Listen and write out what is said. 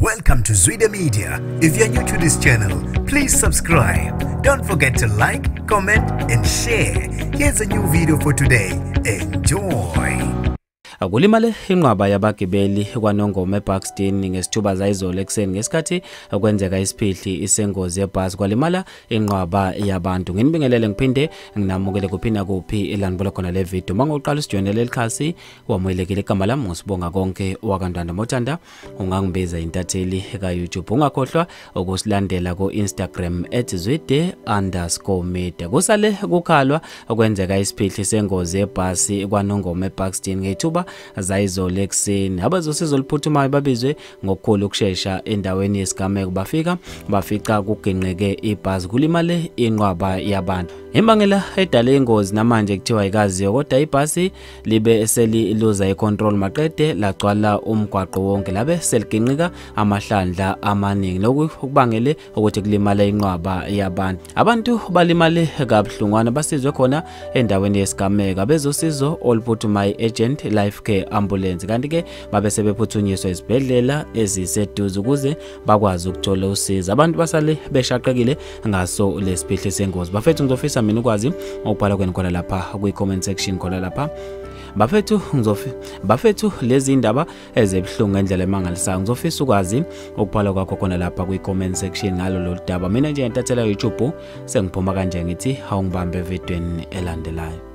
Welcome to Zwida Media. If you're new to this channel, please subscribe. Don't forget to like, comment and share. Here's a new video for today. Enjoy. Kulimala inqwaba yabagibeli kwaNongoma eBuxton ngesithuba zayizolo ekseni ngesikhathi kwenzeka isiphihli isengozi yebhasi kwalimala inqwaba yabantu. Nginibingelele ngiphinde nginamukele kuphina kuphi ilandibula khona le video. Mangoqala usijoyinele lelikhasi wamuyelekile igama lami ngosibonga konke wakandanda mothanda ungangibiza intatheli ka YouTube. Ungakhohlwa ukusilandela ku Instagram @zwide_media. Kusale kukhalwa kwenzeka isiphihli isengozi yebhasi kwaNongoma eBuxton ngethuba zayizolo ekseni. Abazosizo oluphuthumayo babizwe ngokukhulu ukusheshsha endaweni yesigameko bafica kugenqeke ibhasi kulimale inqwaba yabantu. Imbangela edale ingozi namanje kuthiwa ikaziyo kodwa ibhasi libe seliluza icontrol maqede lagcwala umgwaqo wonke labe seliginqika amahlandla amaningi lokubangele ukuthi kulimala inqwaba yabantu. Abantu balimale kabuhlungwana basizwe khona endaweni yesigameko abezosizo oluphuthumayo agent life care ambulance kanti ke babe sebephuthunyiswa izibhedlela eziseduze ukuze bakwazi ukuthola usizo. Abantu basale beshaqekile ngaso lesiphihli sengozi. Bafethu ngizofisa mina ukwazi ukubhala kwenu khona lapha kwi comment section khona lapha. Bafethu lezi indaba ezebhlungu ngendlela emangalisayo ngizofisa ukwazi ukubhala kwakho khona lapha kwi comment section ngalo lo daba. Mina nje ngitathela YouTube sengiphuma kanje ngithi awungibambe evidweni elandelayo.